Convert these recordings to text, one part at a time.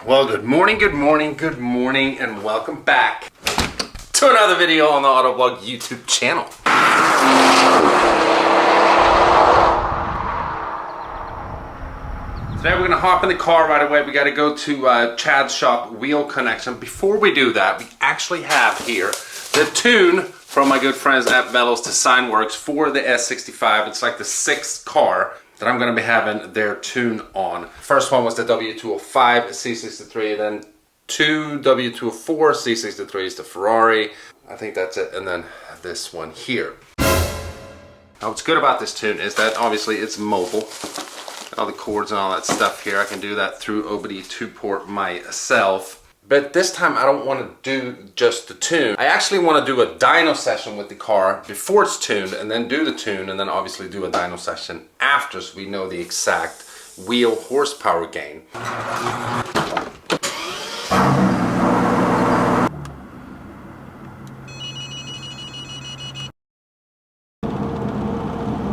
Well, good morning, and welcome back to another video on the Autoblog YouTube channel. Today we're gonna hop in the car right away. We gotta go to Chad's shop, Wheel Connection. Before we do that, we actually have here the tune from my good friends at V12 Designworks for the S65. It's like the 6th car that I'm going to be having their tune on. First one was the V12 C63, then 2 V12 C63s, the Ferrari. I think that's it, and then this one here. Now what's good about this tune is that obviously it's mobile. All the cords and all that stuff here, I can do that through OBD2 port myself. But this time I don't want to do just the tune. I actually want to do a dyno session with the car before it's tuned, and then do the tune, and then obviously do a dyno session after, so we know the exact wheel horsepower gain.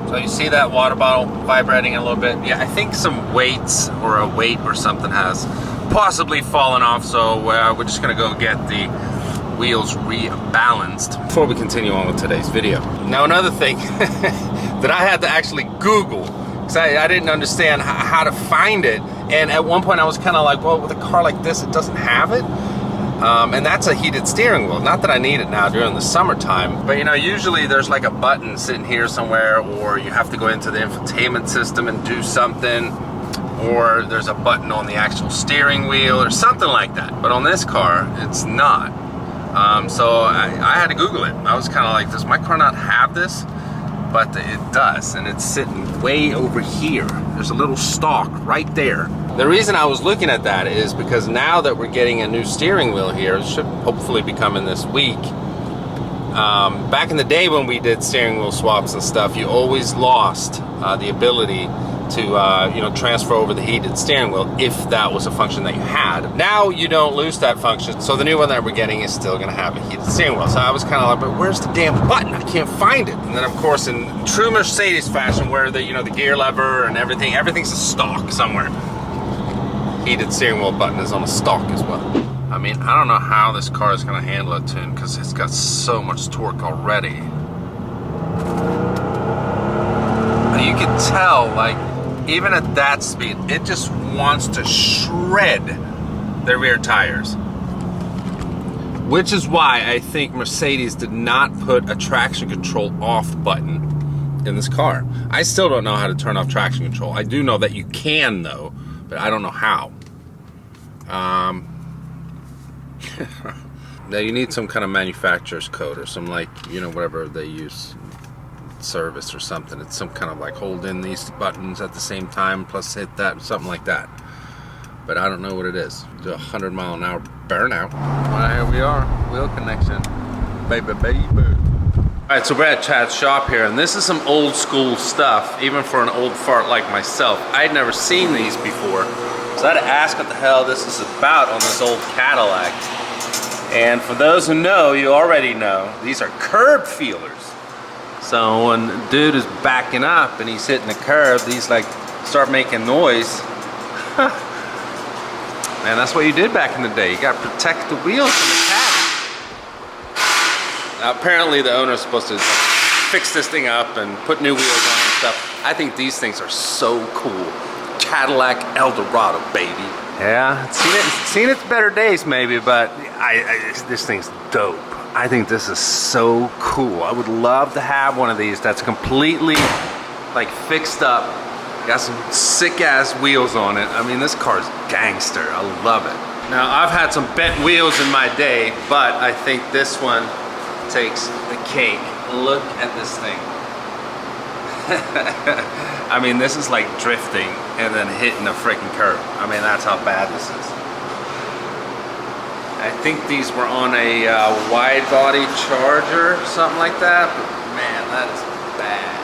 So you see that water bottle vibrating a little bit? Yeah, I think some weights or a weight or something has possibly fallen off, so we're just gonna go get the wheels rebalanced before we continue on with today's video. Now another thing that I had to actually Google, because I didn't understand how to find it, and at one point I was kind of like, well, with a car like this it doesn't have it, and that's a heated steering wheel. Not that I need it now during the summertime, but you know, usually there's like a button sitting here somewhere, or you have to go into the infotainment system and do something, or there's a button on the actual steering wheel or something like that. But on this car, it's not. So I had to Google it. I was kind of like, does my car not have this? But it does, and it's sitting way over here. There's a little stalk right there. The reason I was looking at that is because now that we're getting a new steering wheel here, it should hopefully be coming this week. Back in the day when we did steering wheel swaps and stuff, you always lost the ability to you know, transfer over the heated steering wheel if that was a function that you had. Now you don't lose that function, so the new one that we're getting is still gonna have a heated steering wheel. So I was kind of like, but where's the damn button? I can't find it. And then of course, in true Mercedes fashion, where the, you know, the gear lever and everything's a stock somewhere. Heated steering wheel button is on a stalk as well. I mean, I don't know how this car is gonna handle a tune, because it's got so much torque already. You can tell, like, even at that speed, it just wants to shred the rear tires. Which is why I think Mercedes did not put a traction control off button in this car. I still don't know how to turn off traction control. I do know that you can though, but I don't know how. Now you need some kind of manufacturer's code or some, like, you know, whatever they use, service or something. It's some kind of like hold in these buttons at the same time plus hit that, something like that. But I don't know what it is. Do 100-mile-an-hour burnout. Well, here we are, Wheel Connection, baby. Alright, so we're at Chad's shop here, and this is some old school stuff, even for an old fart like myself. I'd never seen these before, so I had to ask what the hell this is about on this old Cadillac. And for those who know, you already know, these are curb feelers. So when the dude is backing up and he's hitting the curb, these like start making noise. Man, that's what you did back in the day. You got to protect the wheels from the cat. Now, apparently the owner is supposed to fix this thing up and put new wheels on and stuff. I think these things are so cool. Cadillac Eldorado, baby. Yeah, seen its better days maybe, but this thing's dope. I think this is so cool. I would love to have one of these that's completely like fixed up, got some sick ass wheels on it. I mean, this car's gangster. I love it. Now, I've had some bent wheels in my day, but I think this one takes the cake. Look at this thing. I mean, this is like drifting and then hitting a freaking curb. I mean, that's how bad this is. I think these were on a wide body Charger, something like that, but man, that is bad.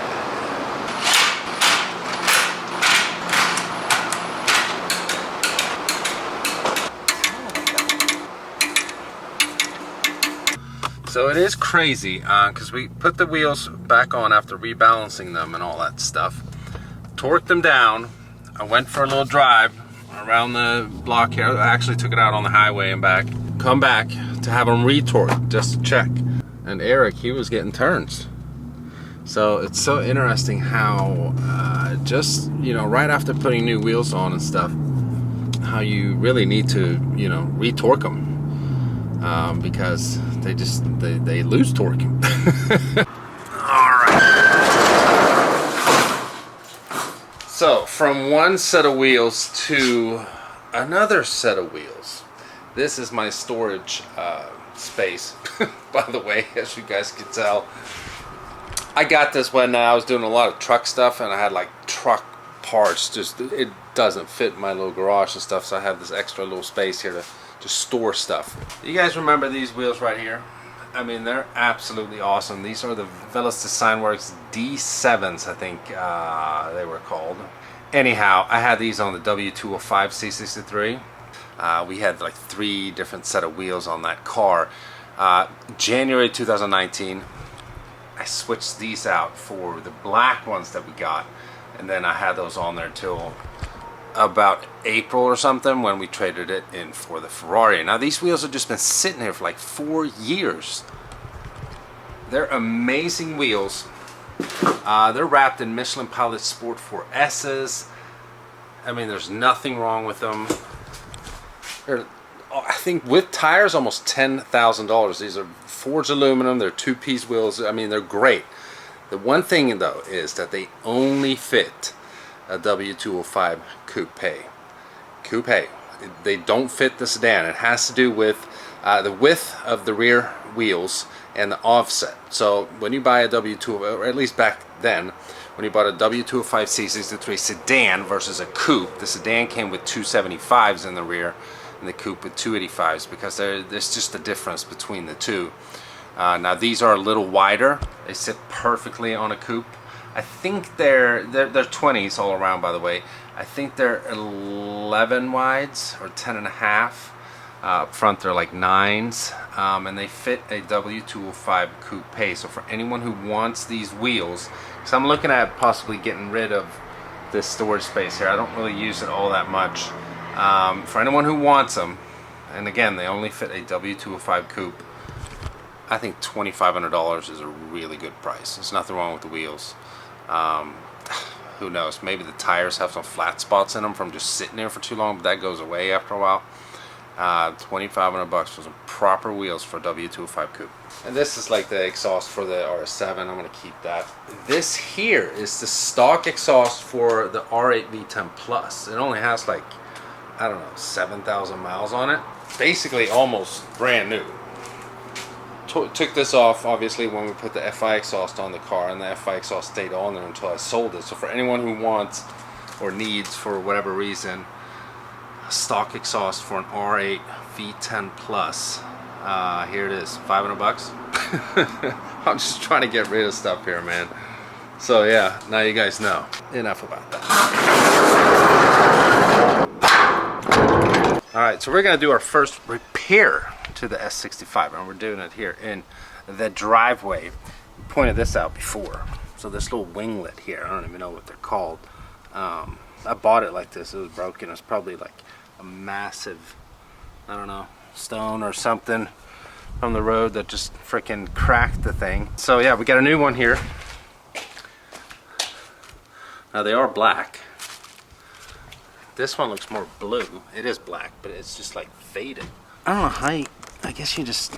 So it is crazy, because we put the wheels back on after rebalancing them and all that stuff. Torqued them down. I went for a little drive. I around the block here. I actually took it out on the highway and back. Come back to have them retorque just to check. And Eric, he was getting turns. So it's so interesting how just, you know, right after putting new wheels on and stuff, how you really need to, you know, retorque them. Because they lose torque. Alright. So from one set of wheels to another set of wheels. This is my storage space, by the way, as you guys can tell. I got this when I was doing a lot of truck stuff, and I had like truck parts. Just it doesn't fit my little garage and stuff, so I have this extra little space here to store stuff. You guys remember these wheels right here? I mean, they're absolutely awesome. These are the Velas Design Works D7s, I think they were called. Anyhow, I had these on the W12 C63. We had like 3 different set of wheels on that car. January 2019, I switched these out for the black ones that we got, and then I had those on there till about April or something when we traded it in for the Ferrari. Now these wheels have just been sitting here for like 4 years. They're amazing wheels. They're wrapped in Michelin Pilot Sport 4S's. I mean, there's nothing wrong with them. They're, I think with tires, almost $10,000. These are forged aluminum. They're 2-piece wheels. I mean, they're great. The one thing though is that they only fit a W205 coupe. They don't fit the sedan. It has to do with the width of the rear wheels and the offset. So when you buy a W2, or at least back then, when you bought a W205 C63 sedan versus a coupe, the sedan came with 275s in the rear and the coupe with 285s, because there's just a difference between the two. Now these are a little wider. They sit perfectly on a coupe. I think they're 20s all around, by the way. I think they're 11 wides or 10 and a half. Up front they're like 9s, and they fit a W205 coupe. So for anyone who wants these wheels, because I'm looking at possibly getting rid of this storage space here. I don't really use it all that much. For anyone who wants them, and again, they only fit a W205 coupe, I think $2,500 is a really good price. There's nothing wrong with the wheels. Who knows, maybe the tires have some flat spots in them from just sitting there for too long, but that goes away after a while. $2,500 for some proper wheels for W205 coupe. And this is like the exhaust for the RS7. I'm going to keep that. This here is the stock exhaust for the R8 V10 Plus. It only has like, I don't know, 7,000 miles on it. Basically almost brand new. Took this off obviously when we put the FI exhaust on the car, and the FI exhaust stayed on there until I sold it. So for anyone who wants or needs, for whatever reason, a stock exhaust for an R8 V10 Plus, here it is, $500. I'm just trying to get rid of stuff here, man. So yeah, now you guys know. Enough about that. Alright, so we're going to do our first repair to the S65, and we're doing it here in the driveway. We pointed this out before. So this little winglet here, I don't even know what they're called. I bought it like this. It was broken. It was probably like a massive, I don't know, stone or something from the road that just freaking cracked the thing. So yeah, we got a new one here. Now they are black. This one looks more blue. It is black, but it's just like faded. I don't know how I guess you just...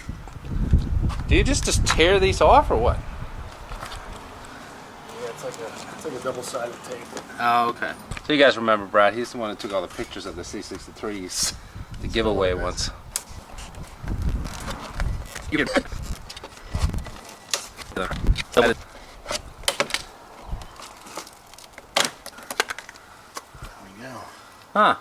Do you just tear these off or what? Yeah, it's like a double-sided tape. Oh, okay. So you guys remember Brad? He's the one who took all the pictures of the C63s, the giveaway ones. There we go. Huh.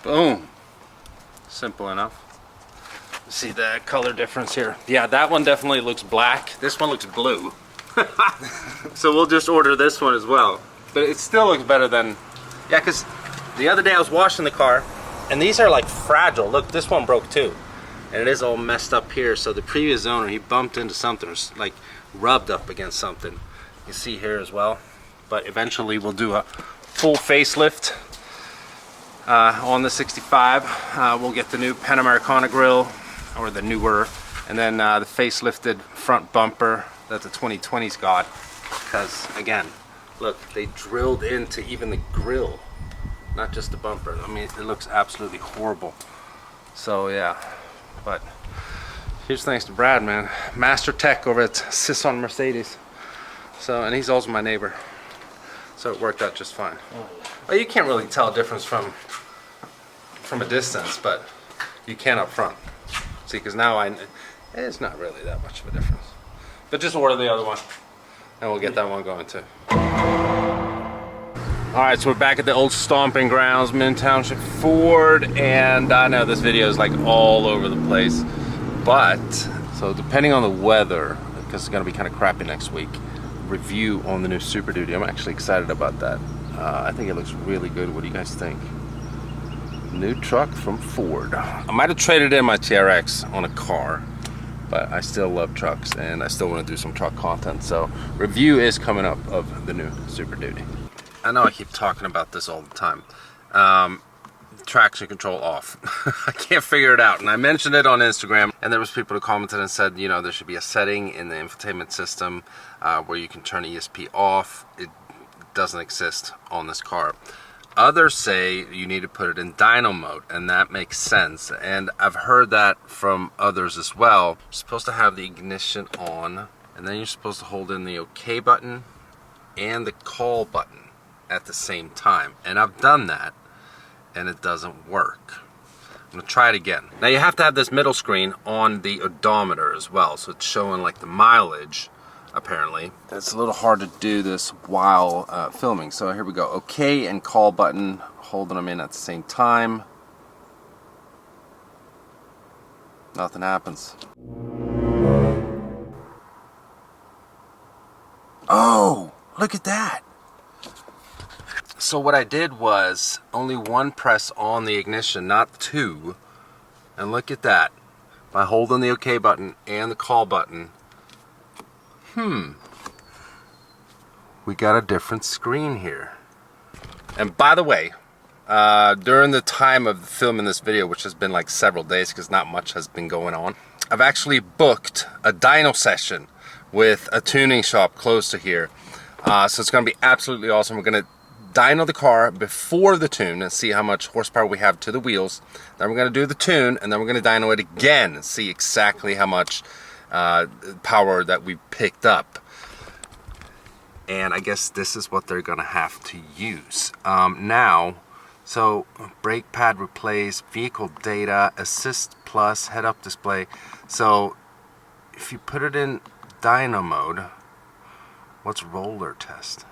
Boom. Simple enough. See the color difference here. Yeah, that one definitely looks black. This one looks blue. So we'll just order this one as well. But it still looks better than... Yeah, because the other day I was washing the car, and these are like fragile. Look, this one broke too. and it is all messed up here. So the previous owner, he bumped into something, or like rubbed up against something. You see here as well. But eventually we'll do a full facelift on the 65. We'll get the new Panamericana grille, or the newer, and then the facelifted front bumper that the 2020's got. Because again, look, they drilled into even the grille, not just the bumper. I mean, it looks absolutely horrible. So yeah, but here's thanks to Brad, man, master tech over at Sisson Mercedes. So, and he's also my neighbor, so it worked out just fine. Well, you can't really tell a difference from a distance, but you can up front. See, because now it's not really that much of a difference. But just order the other one, and we'll get that one going too. Alright, so we're back at the old stomping grounds, Minden Township Ford, and I know this video is like all over the place, but, so depending on the weather, because it's going to be kind of crappy next week, review on the new Super Duty. I'm actually excited about that. I think it looks really good. What do you guys think? New truck from Ford. I might have traded in my TRX on a car, but I still love trucks, and I still want to do some truck content, so review is coming up of the new Super Duty. I know I keep talking about this all the time. Traction control off. I can't figure it out. And I mentioned it on Instagram, and there was people who commented and said, you know, there should be a setting in the infotainment system where you can turn ESP off. It doesn't exist on this car. Others say you need to put it in dyno mode, and that makes sense. And I've heard that from others as well. You're supposed to have the ignition on, and then you're supposed to hold in the OK button and the call button at the same time, and I've done that and it doesn't work. I'm gonna try it again. Now you have to have this middle screen on the odometer as well, so it's showing like the mileage apparently. It's a little hard to do this while filming, so here we go. OK and call button, holding them in at the same time. Nothing happens. Oh, look at that. So what I did was only one press on the ignition, not two. And look at that. By holding the OK button and the call button, we got a different screen here. And by the way, during the time of filming this video, which has been like several days because not much has been going on, I've actually booked a dyno session with a tuning shop close to here. So it's going to be absolutely awesome. We're going to dyno the car before the tune and see how much horsepower we have to the wheels. Then we're going to do the tune, and then we're going to dyno it again and see exactly how much power that we picked up. And I guess this is what they're going to have to use. Now, so brake pad replace, vehicle data, assist plus, head-up display. So if you put it in dyno mode, what's roller test?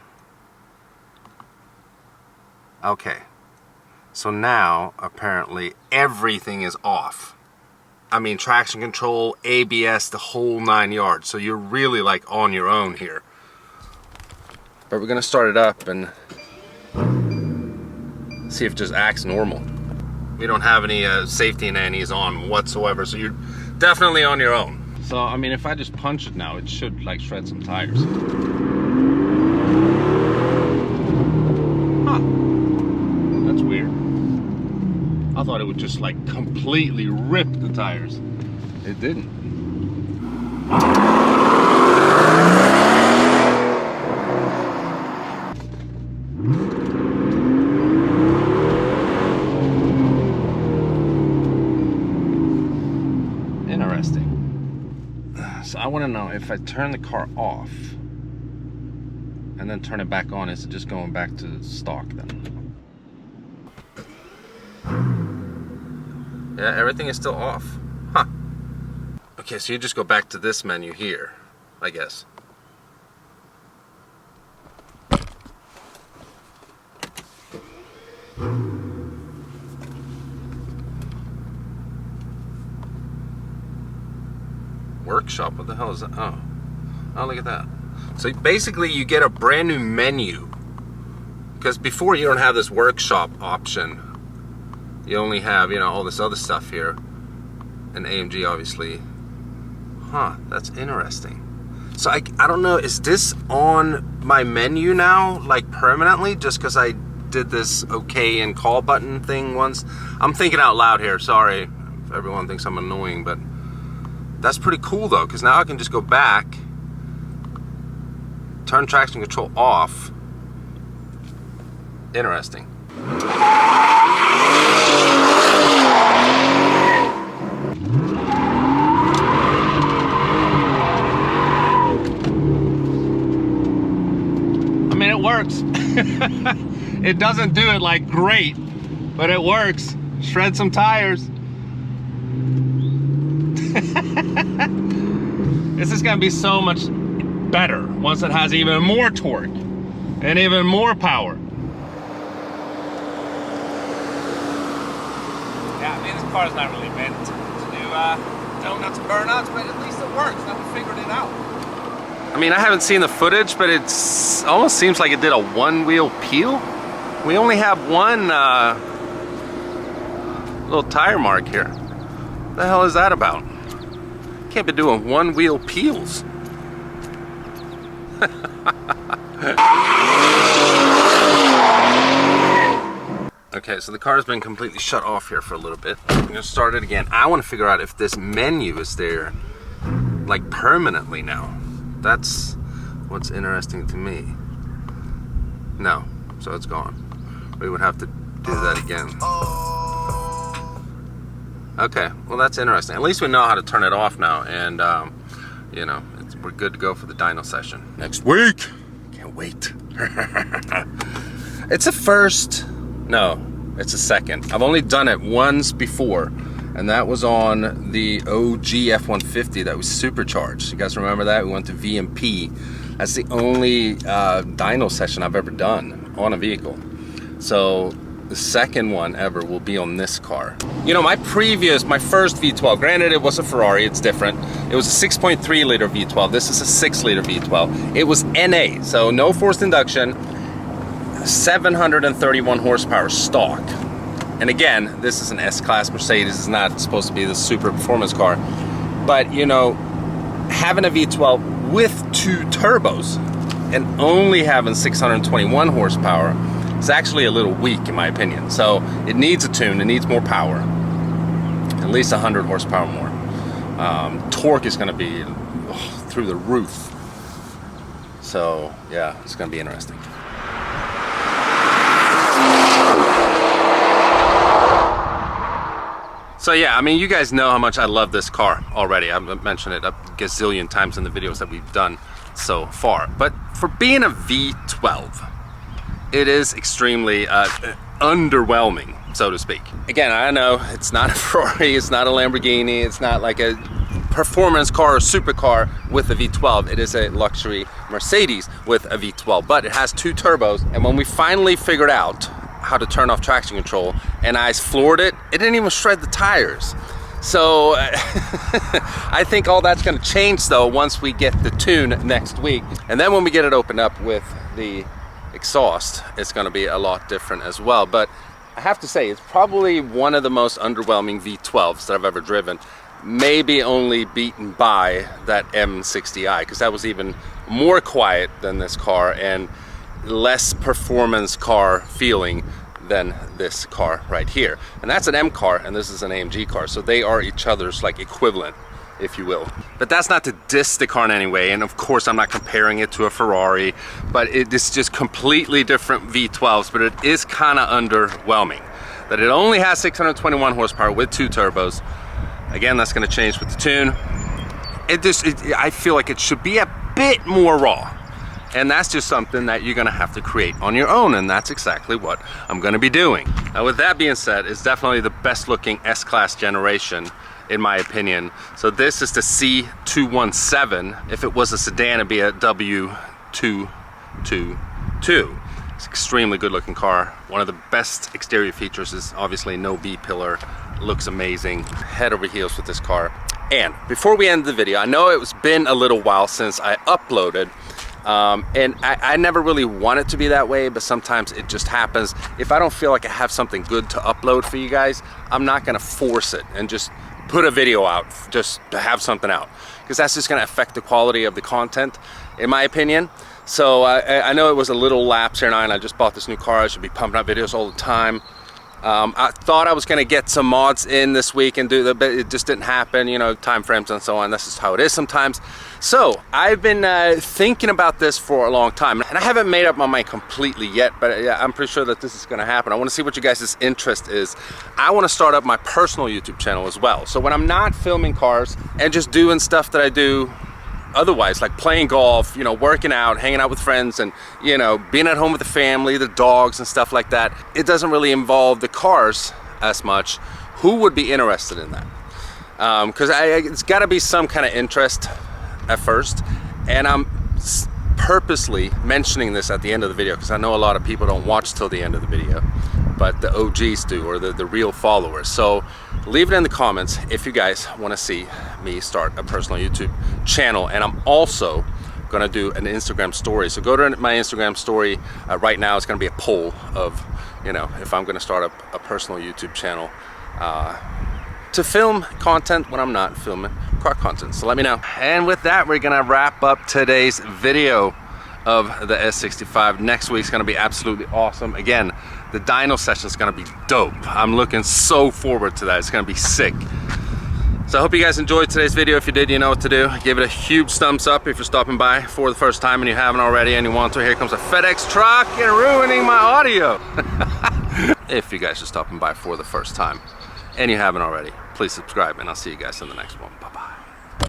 Okay, so now apparently everything is off. I mean, traction control, ABS, the whole 9 yards. So you're really like on your own here. But we're gonna start it up and see if it just acts normal. We don't have any safety nannies on whatsoever, so you're definitely on your own. So I mean, if I just punch it now, it should like shred some tires. That's weird. I thought it would just like completely rip the tires. It didn't. Interesting. So I want to know, if I turn the car off and then turn it back on, is it just going back to stock then? Yeah, everything is still off. Huh. Okay, so you just go back to this menu here, I guess. Workshop, what the hell is that? Oh, look at that. So basically you get a brand new menu, because before you don't have this workshop option. You only have, you know, all this other stuff here. an AMG, obviously. Huh, that's interesting. So I don't know, is this on my menu now, like permanently, just because I did this okay and call button thing once? I'm thinking out loud here, sorry if everyone thinks I'm annoying, but that's pretty cool though, because now I can just go back, turn traction control off. Interesting. I mean, it works. It doesn't do it like great, but it works. Shred some tires. This is gonna be so much better once it has even more torque and even more power. Yeah, I mean, this car is not really meant to do donuts and burnouts, but at least it works. Now we figured it out. I mean, I haven't seen the footage, but it's almost seems like it did a one-wheel peel. We only have one little tire mark here. What the hell is that about? Can't be doing one-wheel peels. Okay, so the car's been completely shut off here for a little bit. I'm gonna start it again. I want to figure out if this menu is there like permanently now. That's what's interesting to me. No, so it's gone. We would have to do that again. Okay, well that's interesting. At least we know how to turn it off now, and you know, we're good to go for the dyno session next week. Can't wait. It's a first. No, it's a second. I've only done it once before, and that was on the OG F-150 that was supercharged. You guys remember that? We went to VMP. That's the only dyno session I've ever done on a vehicle. So the second one ever will be on this car. You know, my first V12, granted it was a Ferrari, it's different. It was a 6.3 liter V12. This is a 6 liter V12. It was NA, so no forced induction, 731 horsepower stock. And again, this is an S-Class Mercedes. It's not supposed to be the super performance car. But, you know, having a V12 with 2 turbos and only having 621 horsepower is actually a little weak, in my opinion. So it needs a tune. It needs more power. At least 100 horsepower more. Torque is going to be through the roof. So, yeah, it's going to be interesting. So yeah, I mean, you guys know how much I love this car already. I've mentioned it a gazillion times in the videos that we've done so far. But for being a V12, it is extremely underwhelming, so to speak. Again, I know it's not a Ferrari, it's not a Lamborghini, it's not like a performance car or supercar with a V12. It is a luxury Mercedes with a V12, but it has 2 turbos. And when we finally figured out how to turn off traction control and I floored it, it didn't even shred the tires. So I think all that's going to change though once we get the tune next week, and then when we get it opened up with the exhaust, it's going to be a lot different as well. But I have to say, it's probably one of the most underwhelming V12s that I've ever driven, maybe only beaten by that M60i, because that was even more quiet than this car and less performance car feeling than this car right here. And that's an M car and this is an AMG car, so they are each other's like equivalent, if you will. But that's not to diss the car in any way, and of course I'm not comparing it to a Ferrari, but it's just completely different V12s. But it is kind of underwhelming that it only has 621 horsepower with 2 turbos. Again, that's going to change with the tune. I feel like it should be a bit more raw. And that's just something that you're gonna have to create on your own, and that's exactly what I'm gonna be doing. Now with that being said, it's definitely the best looking S-Class generation, in my opinion. So this is the C217. If it was a sedan, it'd be a W222. It's an extremely good looking car. One of the best exterior features is obviously no B-pillar. Looks amazing. Head over heels with this car. And before we end the video, I know it's been a little while since I uploaded, and I never really want it to be that way, but sometimes it just happens. If I don't feel like I have something good to upload for you guys, I'm not gonna force it and just put a video out just to have something out, because that's just going to affect the quality of the content, in my opinion. So I know it was a little lapse here now, and I just bought this new car. I should be pumping out videos all the time. I thought I was going to get some mods in this week and do but it just didn't happen, you know, time frames and so on. That's just how it is sometimes. So I've been thinking about this for a long time, and I haven't made up my mind completely yet, but I'm pretty sure that this is going to happen. I want to see what you guys' interest is. I want to start up my personal YouTube channel as well. So when I'm not filming cars and just doing stuff that I do otherwise, like playing golf, you know, working out, hanging out with friends, and, you know, being at home with the family, the dogs and stuff like that, it doesn't really involve the cars as much. Who would be interested in that? Because it's got to be some kind of interest at first, and I'm purposely mentioning this at the end of the video because I know a lot of people don't watch till the end of the video, but the OGs do, or the real followers. So leave it in the comments if you guys want to see me start a personal YouTube channel. And I'm also gonna do an Instagram story, so go to my Instagram story right now. It's gonna be a poll of, you know, if I'm gonna start up a personal YouTube channel to film content when I'm not filming car content. So let me know. And with that, we're gonna wrap up today's video of the S65. Next week's gonna be absolutely awesome. Again, the dyno session is gonna be dope. I'm looking so forward to that. It's gonna be sick. So I hope you guys enjoyed today's video. If you did, you know what to do. Give it a huge thumbs up if you're stopping by for the first time and you haven't already and you want to. Here comes a FedEx truck and ruining my audio. If you guys are stopping by for the first time and you haven't already, please subscribe, and I'll see you guys in the next one. Bye-bye.